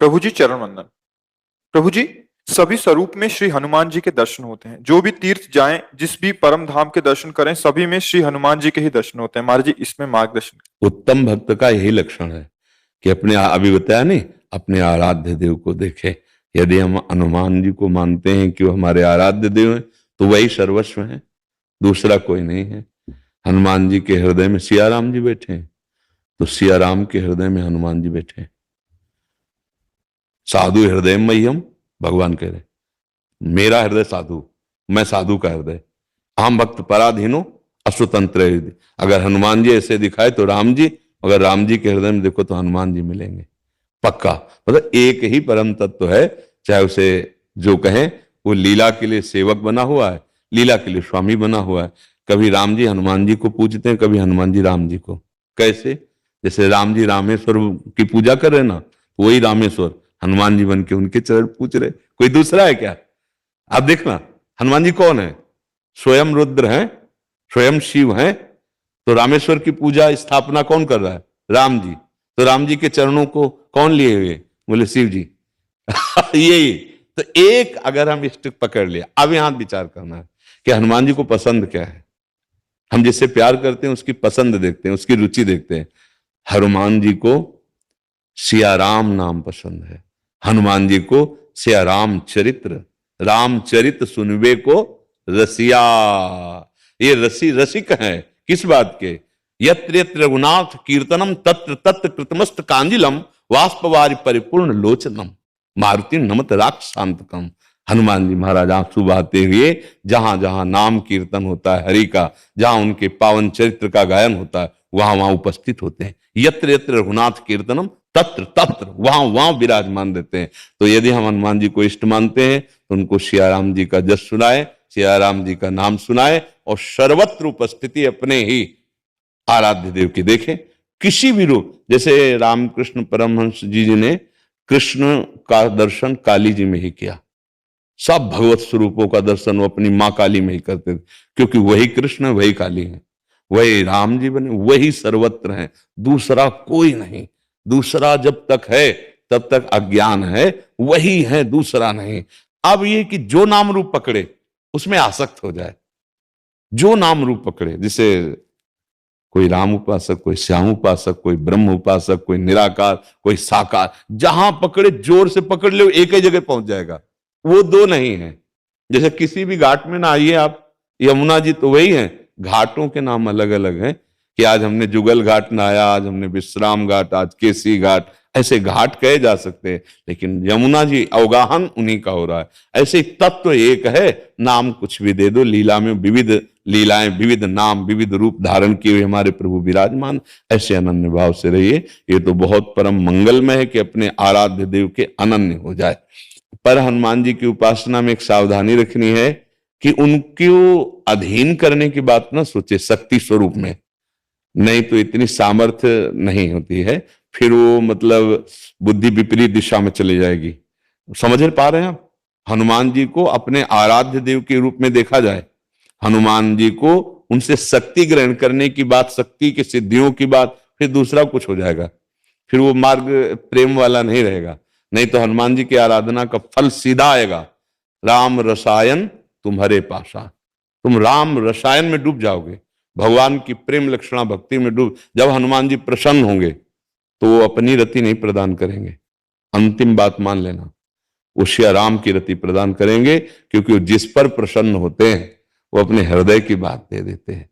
प्रभु जी चरण वंदन। प्रभु जी, सभी स्वरूप में श्री हनुमान जी के दर्शन होते हैं। जो भी तीर्थ जाएं, जिस भी परम धाम के दर्शन करें, सभी में श्री हनुमान जी के ही दर्शन होते हैं। महाराज जी, इसमें मार्गदर्शन। उत्तम भक्त का यही लक्षण है कि अपने, अभी बताया नहीं, अपने आराध्य देव को देखे। यदि हम हनुमान जी को मानते हैं कि वो हमारे आराध्य देव हैं, तो वही सर्वस्व है, दूसरा कोई नहीं है। हनुमान जी के हृदय में सिया राम जी बैठे हैं, तो सिया राम के हृदय में हनुमान जी बैठे हैं। साधु हृदय मह्यम, भगवान कह रहे, मेरा हृदय साधु, मैं साधु का हृदय। आम भक्त पराधीनो अस्वतंत्र। अगर हनुमान जी ऐसे दिखाए तो राम जी, अगर राम जी के हृदय में देखो तो हनुमान जी मिलेंगे पक्का। मतलब एक ही परम तत्व है, चाहे उसे जो कहें। वो लीला के लिए सेवक बना हुआ है, लीला के लिए स्वामी बना हुआ है। कभी राम जी हनुमान जी को पूजते हैं, कभी हनुमान जी राम जी को। कैसे? जैसे राम जी रामेश्वर की पूजा कर रहे ना, वही रामेश्वर हनुमान जी बन के उनके चरण पूछ रहे। कोई दूसरा है क्या? आप देखना, हनुमान जी कौन है? स्वयं रुद्र हैं, स्वयं शिव हैं। तो रामेश्वर की पूजा स्थापना कौन कर रहा है? राम जी। तो राम जी के चरणों को कौन लिए हुए? बोले शिव जी। यही तो एक, अगर हम इष्ट पकड़ लिया, अब यहां विचार करना है कि हनुमान जी को पसंद क्या है। हम जिससे प्यार करते हैं उसकी पसंद देखते हैं, उसकी रुचि देखते हैं। हनुमान जी को सिया राम नाम पसंद है। हनुमान जी को सिया राम चरित्र, रामचरित सुनवे को रसिया। ये रसिक है किस बात के? यत्र यत्र रघुनाथ कीर्तनम तत्र तत्र कृतमस्त कांजिलम वाष्पवारि परिपूर्ण लोचनम मारुति नमत राक्षसांतकम। हनुमान जी महाराज आंसू बहाते हुए जहां जहां नाम कीर्तन होता है हरि का, जहां उनके पावन चरित्र का गायन होता है, वहां वहां उपस्थित होते हैं। यत्र यत्र रघुनाथ कीर्तनम तत्र तत्र, वहां वहां विराजमान रहते हैं। तो यदि हम हनुमान जी को इष्ट मानते हैं तो उनको सियाराम जी का जस सुनाए, सियाराम जी का नाम सुनाए, और सर्वत्र उपस्थिति अपने ही आराध्य देव की देखें। किसी भी रूप, जैसे रामकृष्ण परमहंस जी ने कृष्ण का दर्शन काली जी में ही किया। सब भगवत स्वरूपों का दर्शन वो अपनी मां काली में ही करते थे, क्योंकि वही कृष्ण है, वही काली है, वही राम जी बने, वही सर्वत्र हैं, दूसरा कोई नहीं। दूसरा जब तक है तब तक अज्ञान है, वही है, दूसरा नहीं। अब ये कि जो नाम रूप पकड़े उसमें आसक्त हो जाए, जो नाम रूप पकड़े, जैसे कोई राम उपासक, कोई श्याम उपासक, कोई ब्रह्म उपासक, कोई निराकार, कोई साकार, जहां पकड़े जोर से पकड़ ले, एक ही जगह पहुंच जाएगा। वो दो नहीं है। जैसे किसी भी घाट में ना आइए आप, यमुना जी तो वही है, घाटों के नाम अलग अलग हैं कि आज हमने जुगल घाट नहाया, आज हमने विश्राम घाट, आज केसी घाट, ऐसे घाट कहे जा सकते हैं। लेकिन यमुना जी अवगाहन उन्हीं का हो रहा है। ऐसे तत्व एक है, नाम कुछ भी दे दो। लीला में विविध लीलाएं, विविध नाम, विविध रूप धारण किए हुए हमारे प्रभु विराजमान। ऐसे अनन्य भाव से रहिए। ये तो बहुत परम मंगलमय है कि अपने आराध्य देव के अनन्य हो जाए। पर हनुमान जी की उपासना में एक सावधानी रखनी है कि उनको अधीन करने की बात ना सोचे शक्ति स्वरूप में, नहीं तो इतनी सामर्थ्य नहीं होती है, फिर वो मतलब बुद्धि विपरीत दिशा में चली जाएगी। समझ पा रहे हैं आप? हनुमान जी को अपने आराध्य देव के रूप में देखा जाए, हनुमान जी को उनसे शक्ति ग्रहण करने की बात, शक्ति की सिद्धियों की बात, फिर दूसरा कुछ हो जाएगा, फिर वो मार्ग प्रेम वाला नहीं रहेगा। नहीं तो हनुमान जी की आराधना का फल सीधा आएगा, राम रसायन तुम्हारे पासा। तुम राम रसायन में डूब जाओगे, भगवान की प्रेम लक्षणा भक्ति में डूब। जब हनुमान जी प्रसन्न होंगे तो वो अपनी रति नहीं प्रदान करेंगे, अंतिम बात मान लेना, वो श्री राम की रति प्रदान करेंगे, क्योंकि वो जिस पर प्रसन्न होते हैं वो अपने हृदय की बात दे देते हैं।